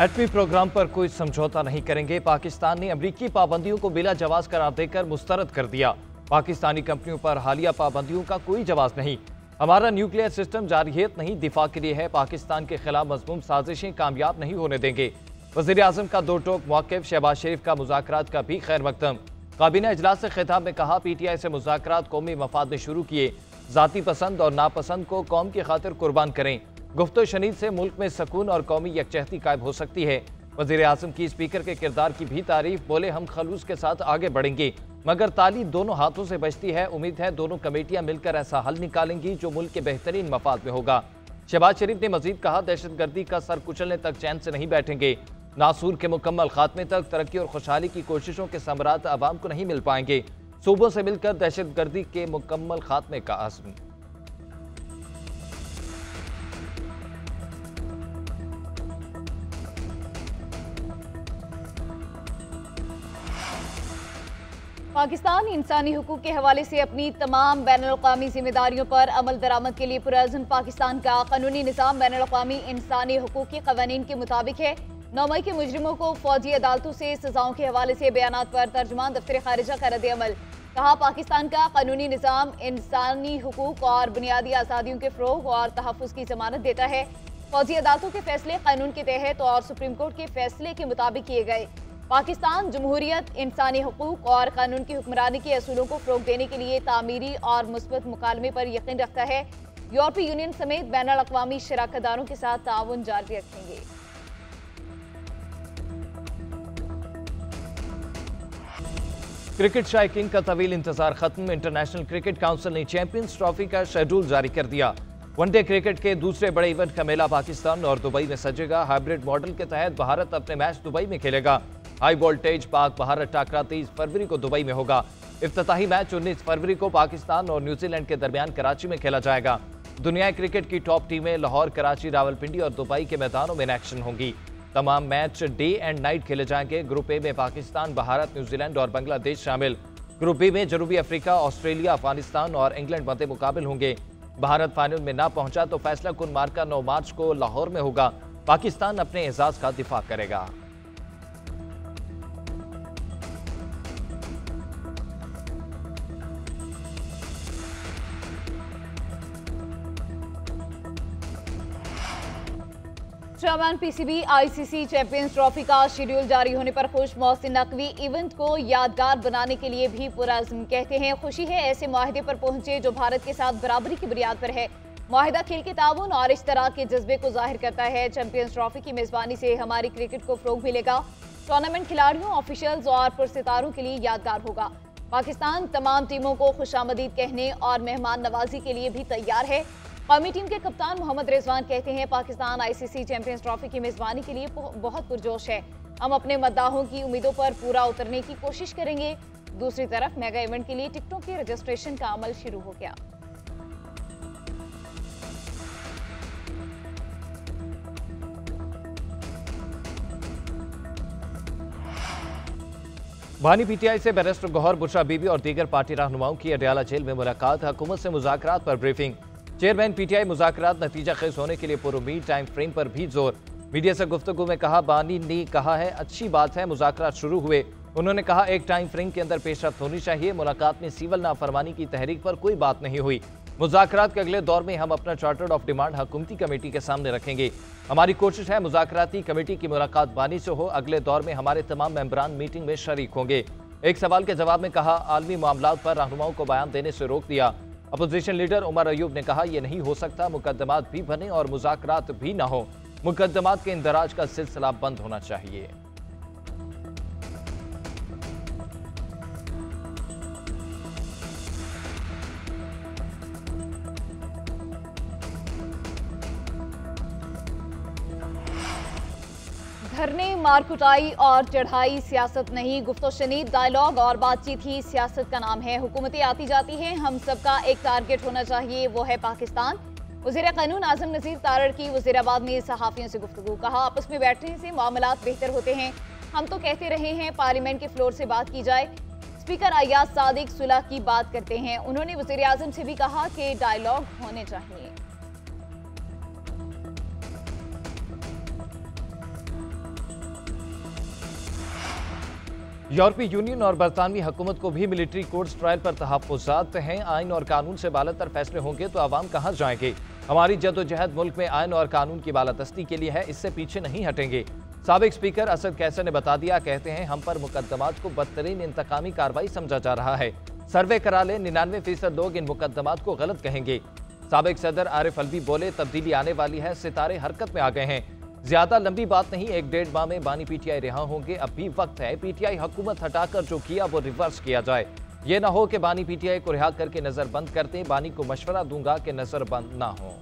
एटमी programme पर कोई समझौता नहीं करेंगे। पाकिस्तान ने अमरीकी पाबंदियों को बिला जवाब करार देकर मुस्तरद कर दिया। पाकिस्तानी कंपनियों पर हालिया पाबंदियों का कोई जवाब नहीं। हमारा न्यूक्लियर सिस्टम जारहियत नहीं, दिफा के लिए है। पाकिस्तान के खिलाफ मजमूम साजिशें कामयाब नहीं होने देंगे। वज़ीर आज़म का दो टोक मौक़िफ़। शहबाज शरीफ का मुज़ाकरात का भी खैर मकदम। काबीना इजलास से खिताब में कहा, PTI से मुज़ाकरात कौमी मफाद में शुरू किए। ज़ाती पसंद और नापसंद को कौम की खातिर कुर्बान करें। गुफ्तो शनीद से मुल्क में सुकून और कौमी यकजहती कायम हो सकती है। वज़ीर आज़म की स्पीकर के किरदार की भी तारीफ। बोले, हम खलूस के साथ आगे बढ़ेंगे, मगर ताली दोनों हाथों से बचती है। उम्मीद है दोनों कमेटियां मिलकर ऐसा हल निकालेंगी जो मुल्क के बेहतरीन मफाद में होगा। शहबाज शरीफ ने मजीद कहा, दहशतगर्दी का सर कुचलने तक चैन से नहीं बैठेंगे। नासूर के मुकम्मल खात्मे तक तरक्की और खुशहाली की कोशिशों के समरात आवाम को नहीं मिल पाएंगे। सूबों से मिलकर दहशतगर्दी के मुकम्मल खात्मे का आज़म। पाकिस्तान इंसानी हुकूक के हवाले से अपनी तमाम बैनुल-अक़वामी जिम्मेदारियों पर अमल दरामद के लिए पुरअज़्म। पाकिस्तान का कानूनी निज़ाम बैनुल-अक़वामी इंसानी हुकूक के क़वानीन के मुताबिक है। 9 मई के मुजरिमों को फौजी अदालतों से सजाओं के हवाले से बयानात पर तर्जुमान दफ्तर खारिजा का रद्द अमल। कहा, पाकिस्तान का कानूनी निज़ाम इंसानी हुकूक और बुनियादी आज़ादियों के फ़रोग़ और तहफ़्फ़ुज़ की ज़मानत देता है। फौजी अदालतों के फैसले कानून के तहत और सुप्रीम कोर्ट के फैसले के मुताबिक किए गए। पाकिस्तान जमहूरियत, इंसानी हुकूक और कानून की हुक्मरानी के असूलों को फ़रोग़ देने के लिए तामीरी और मुस्बत मुकालमे पर यकीन रखता है। यूरोपीय यूनियन समेत बैनुल-अक़वामी शराकतदारों के साथ ताउन जारी रखेंगे। क्रिकेट शायकीन का तवील इंतजार खत्म। इंटरनेशनल क्रिकेट काउंसिल ने चैंपियंस ट्रॉफी का शेड्यूल जारी कर दिया। वनडे क्रिकेट के दूसरे बड़े इवेंट का मेला पाकिस्तान और दुबई में सजेगा। हाइब्रिड मॉडल के तहत भारत अपने मैच दुबई में खेलेगा। हाई वोल्टेज पाक भारत टाकरा 23 फरवरी को दुबई में होगा। इफ्तिताही मैच 19 फरवरी को पाकिस्तान और न्यूजीलैंड के दरमियान कराची में खेला जाएगा। दुनिया क्रिकेट की टॉप टीमें लाहौर, कराची, रावलपिंडी और दुबई के मैदानों में एक्शन होंगी। तमाम मैच डे एंड नाइट खेले जाएंगे। ग्रुप ए में पाकिस्तान, भारत, न्यूजीलैंड और बांग्लादेश शामिल। ग्रुप बी में जनूबी अफ्रीका, ऑस्ट्रेलिया, अफगानिस्तान और इंग्लैंड मद्दे मुकाबिल होंगे। भारत फाइनल में ना पहुंचा तो फैसला कुन मार्का 9 मार्च को लाहौर में होगा। पाकिस्तान अपने एजाज का दिफा करेगा। Chairman PCB ICC champions trophy का शेड्यूल जारी होने पर खुश। मोहसिन नकवी इवेंट को यादगार बनाने के लिए भी पुरअज़्म। कहते हैं, खुशी है ऐसे मुआहदे पर पहुंचे जो भारत के साथ बराबरी की बुनियाद पर है। मुआहदा खेल के ताउन और इश्तराक के जज्बे को जाहिर करता है। चैंपियंस ट्रॉफी की मेज़बानी से हमारी क्रिकेट को फ़रोग़ मिलेगा। टूर्नामेंट खिलाड़ियों, ऑफिशियल्स और पुरसितारों के लिए यादगार होगा। पाकिस्तान तमाम टीमों को खुशामदीद कहने और मेहमान नवाजी के लिए भी तैयार है। कौमी टीम के कप्तान मोहम्मद रिजवान कहते हैं, पाकिस्तान ICC चैंपियंस ट्रॉफी की मेज़बानी के लिए बहुत पुरजोश है। हम अपने मद्दाहों की उम्मीदों पर पूरा उतरने की कोशिश करेंगे। दूसरी तरफ मेगा इवेंट के लिए टिकटों के रजिस्ट्रेशन का अमल शुरू हो गया। बानी PTI से बैरिस्टर गौहर, बुशरा बीबी और दीगर पार्टी रहनुमाओं की अडयाला जेल में मुलाकात। हुकूमत से मुज़ाकरात पर ब्रीफिंग। चेयरमैन PTI मुज़ाकरात नतीजा खेज होने के लिए पुरुमीद टाइम फ्रेम पर भी जोर। मीडिया से गुफ्तगू में कहा, बानी ने कहा है अच्छी बात है मुज़ाकरात शुरू हुए। उन्होंने कहा, एक टाइम फ्रेम के अंदर पेशरफ्त होनी चाहिए। मुलाकात में सिविल नाफरमानी की तहरीक पर कोई बात नहीं हुई। मुज़ाकरात के अगले दौर में हम अपना चार्टर्ड ऑफ डिमांड हुकूमती कमेटी के सामने रखेंगे। हमारी कोशिश है मुज़ाकराती कमेटी की मुलाकात बानी से हो। अगले दौर में हमारे तमाम मेंबरान मीटिंग में शरीक होंगे। एक सवाल के जवाब में कहा, आलमी मामलात पर रहनुमाओं को बयान देने से रोक दिया। अपोजिशन लीडर उमर अयूब ने कहा, यह नहीं हो सकता, मुकदमात भी बने और मुज़ाकरात भी ना हो। मुकदमात के इंदराज का सिलसिला बंद होना चाहिए। धरने, मार कुटाई और चढ़ाई सियासत नहीं। गुफ्तो शनीद, डायलॉग और बातचीत ही सियासत का नाम है। हुकूमतें आती जाती हैं, हम सबका एक टारगेट होना चाहिए, वो है पाकिस्तान। वज़ीर कानून आज़म नज़ीर तारड़ की वज़ीराबाद में सहाफ़ियों से गुफ्तगू। कहा, आपस में बैठने से मामलात बेहतर होते हैं। हम तो कहते रहे हैं पार्लियामेंट के फ्लोर से बात की जाए। स्पीकर अय्याज सादिक सुलह की बात करते हैं। उन्होंने वज़ीर आज़म से भी कहा कि डायलॉग होने चाहिए। यूरोपीय यूनियन और बरतानवी हुकूमत को भी मिलिट्री कोर्ट्स ट्रायल पर तहफ़्फ़ुज़ात हैं। आइन और कानून से बालातर फैसले होंगे तो आवाम कहाँ जाएंगे। हमारी जदोजहद मुल्क में आइन और कानून की बालादस्ती के लिए है, इससे पीछे नहीं हटेंगे। साबिक स्पीकर असद कैसर ने बता दिया, कहते हैं हम पर मुकदमात को बदतरीन इंतकामी कार्रवाई समझा जा रहा है। सर्वे करा ले, 99% लोग इन मुकदमात को गलत कहेंगे। साबिक सदर आरिफ अलवी बोले, तब्दीली आने वाली है, सितारे हरकत में आ गए हैं। ज्यादा लंबी बात नहीं, 1-1.5 माह में बानी पीटीआई रिहा होंगे। अब भी वक्त है, पीटीआई हुकूमत हटाकर जो किया वो रिवर्स किया जाए। ये ना हो कि बानी पीटीआई को रिहा करके नजर बंद करते। बानी को मशवरा दूंगा कि नजर बंद ना हो।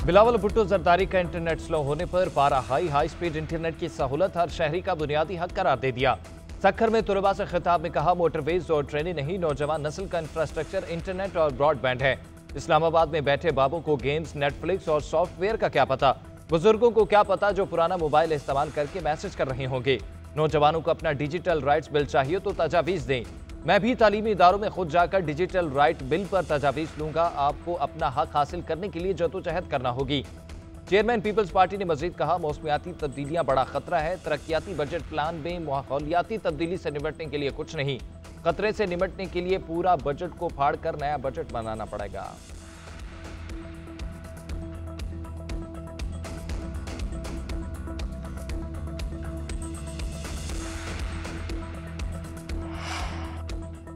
बिलावल भुट्टो जरदारी का इंटरनेट स्लो होने पर पारा हाई स्पीड इंटरनेट की सहूलत हर शहरी का बुनियादी हक करार दे दिया। सखर में तुलबा से खिताब में कहा, मोटरवेज और ट्रेनें नहीं, नौजवान नस्ल का इंफ्रास्ट्रक्चर इंटरनेट और ब्रॉडबैंड है। इस्लामाबाद में बैठे बाबू को गेम्स, नेटफ्लिक्स और सॉफ्टवेयर का क्या पता। बुजुर्गों को क्या पता जो पुराना मोबाइल इस्तेमाल करके मैसेज कर रहे होंगे। नौजवानों को अपना डिजिटल राइट्स बिल चाहिए तो तजावीज दें। मैं भी तालीमी इदारों में खुद जाकर डिजिटल राइट बिल पर तजावीज लूंगा। आपको अपना हक हासिल करने के लिए जदोजहद करना होगी। चेयरमैन पीपल्स पार्टी ने मजीद कहा, मौसमियाती तब्दीलियां बड़ा खतरा है। तरक्याती बजट प्लान में माहौलियाती तब्दीली से निपटने के लिए कुछ नहीं, खतरे से निपटने के लिए पूरा बजट को फाड़ कर नया बजट बनाना पड़ेगा।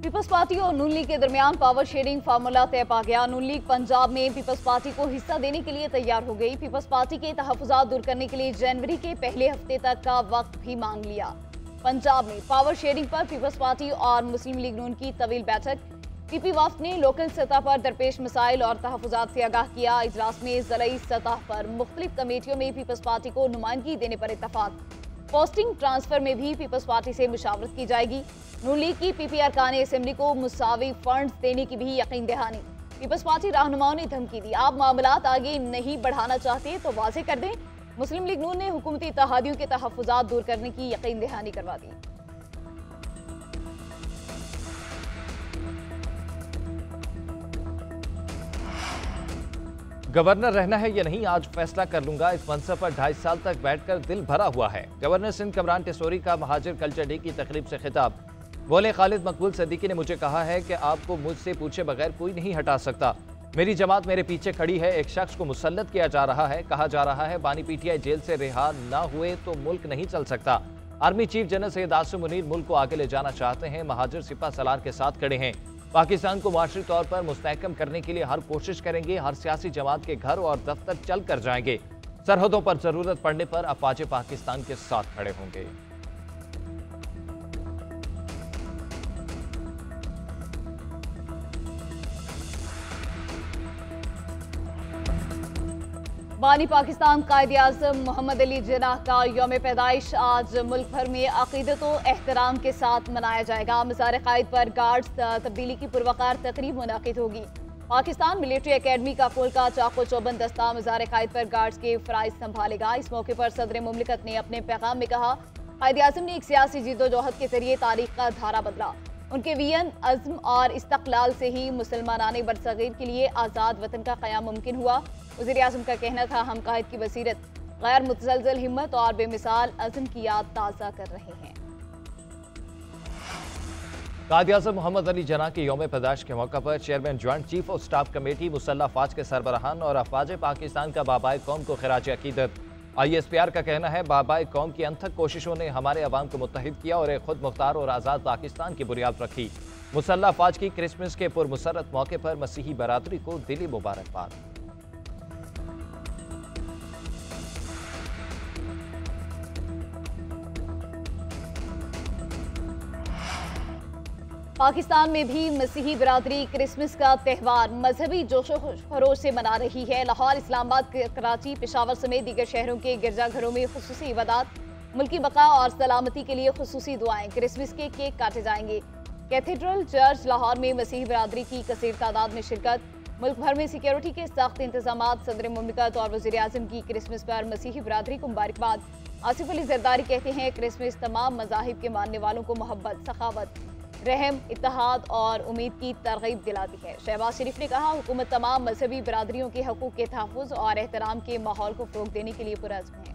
पीपल्स पार्टी और नून लीग के दरमियान पावर शेयरिंग फार्मूला तय पा गया। नून लीग पंजाब में पीपल्स पार्टी को हिस्सा देने के लिए तैयार हो गई। पीपल्स पार्टी के तहफ़्फ़ुज़ात दूर करने के लिए जनवरी के पहले हफ्ते तक का वक्त भी मांग लिया। पंजाब में पावर शेयरिंग पर पीपल्स पार्टी और मुस्लिम लीग नून की तवील बैठक। पीपी वफ्द ने लोकल सतह पर दरपेश मसाइल और तहफ़्फ़ुज़ात से आगाह किया। इजलास में ज़िलाई सतह पर मुख्तलिफ कमेटियों में पीपल्स पार्टी को नुमाइंदगी देने पर इत्तफाक। पोस्टिंग ट्रांसफर में भी पीपल्स पार्टी से मुशावरत की जाएगी। नून लीग की पीपी अरकान असेंबली को मुसावी फंड्स देने की भी यकीन दहानी। पीपल्स पार्टी रहनुमाओं ने धमकी दी, आप मामलात आगे नहीं बढ़ाना चाहते तो वाजे कर दें। मुस्लिम लीग नून ने हुकूमती इत्तेहादियों के तहफ़्फ़ुज़ात दूर करने की यकीन दहानी करवा दी। गवर्नर रहना है या नहीं, आज फैसला कर लूंगा। इस मनसब पर 2.5 साल तक बैठकर दिल भरा हुआ है। गवर्नर सिंध कमरान टिसोरी का महाजिर कल्चर डे की तकरीब से खिताब। बोले, खालिद मकबूल सदीकी ने मुझे कहा है कि आपको मुझसे पूछे बगैर कोई नहीं हटा सकता। मेरी जमात मेरे पीछे खड़ी है। एक शख्स को मुसल्लत किया जा रहा है। कहा जा रहा है बानी पीटीआई जेल से रिहा ना हुए तो मुल्क नहीं चल सकता। Army chief general Syed Asim Munir मुल्क को आगे ले जाना चाहते हैं। महाजिर सिपा सलार के साथ खड़े हैं। पाकिस्तान को माशरी तौर पर मुस्तहकम करने के लिए हर कोशिश करेंगे। हर सियासी जमात के घर और दफ्तर चल कर जाएंगे। सरहदों पर जरूरत पड़ने पर अफवाज पाकिस्तान के साथ खड़े होंगे। बानी पाकिस्तान कायदे आज़म मोहम्मद अली जिन्नाह का यौम पैदाइश आज मुल्क भर में अक़ीदत व एहतराम के साथ मनाया जाएगा। मज़ार क़ायद पर गार्ड्स तब्दीली की पुरवकार तकरीब मुनाकिद होगी। पाकिस्तान मिलिट्री एकेडमी का कोल का चाको चौबंद दस्ता मज़ार क़ायद पर गार्ड्स के फ़राइज़ संभालेगा। इस मौके पर सदर मुमलिकत ने अपने पैगाम में कहा, कायदे आज़म ने एक सियासी जिद्दोजहद के जरिए तारीख का धारा बदला। उनके वियन, अज़्म और इस्तक़लाल से ही मुसलमानाने बरसग़ीर के लिए आज़ाद वतन का क़याम मुमकिन हुआ। वज़ीर आज़म का कहना था, हम कायद की बसीरत, गैर मुतज़लज़ल हिम्मत और बेमिसाल अज़्म की याद ताज़ा कर रहे हैं। कायदे आज़म मोहम्मद अली जिन्नाह के यौम पैदाइश के मौका पर chairman joint chief of staff committee मुसल्लह अफवाज के सरबराहान और अफवाज पाकिस्तान का बाबाए कौम को खिराज अकीदत। ISPR का कहना है, बाबाए कौम की अनथक कोशिशों ने हमारे अवाम को मुत्तहिद किया और एक खुद मुख्तार और आज़ाद पाकिस्तान की बुनियाद रखी। मुसल्लह अफवाज की क्रिसमस के पुरमसरत मौके पर मसीही बरादरी को दिली मुबारकबाद। पाकिस्तान में भी मसीही बरादरी क्रिसमस का त्यौहार मजहबी जोशो खरोश से मना रही है। लाहौर, इस्लामाबाद, कराची, पेशावर समेत दीगर शहरों के गिरजाघरों में खुसूसी इबादत, मुल्की बका और सलामती के लिए खुसूसी दुआएं, क्रिसमस के केक काटे जाएंगे। कैथेड्रल चर्च लाहौर में मसीही बरादरी की कसीर तादाद में शिरकत। मुल्क भर में सिक्योरिटी के सख्त इंतजाम। सदर मुमलिकत और वज़ीर आज़म की क्रिसमस पर मसीही बरादरी को मुबारकबाद। आसिफ अली जरदारी कहते हैं, क्रिसमस तमाम मज़ाहिब के मानने वालों को मोहब्बत, सखावत, रहम, इत्तेहाद और उम्मीद की तरगीब दिलाती है। शहबाज शरीफ ने कहा, हुकूमत तमाम मजहबी बिरादरियों के हकूक के तहफ़्फ़ुज़ और एहतराम के माहौल को फ़रोग़ देने के लिए पुरअज़्म है।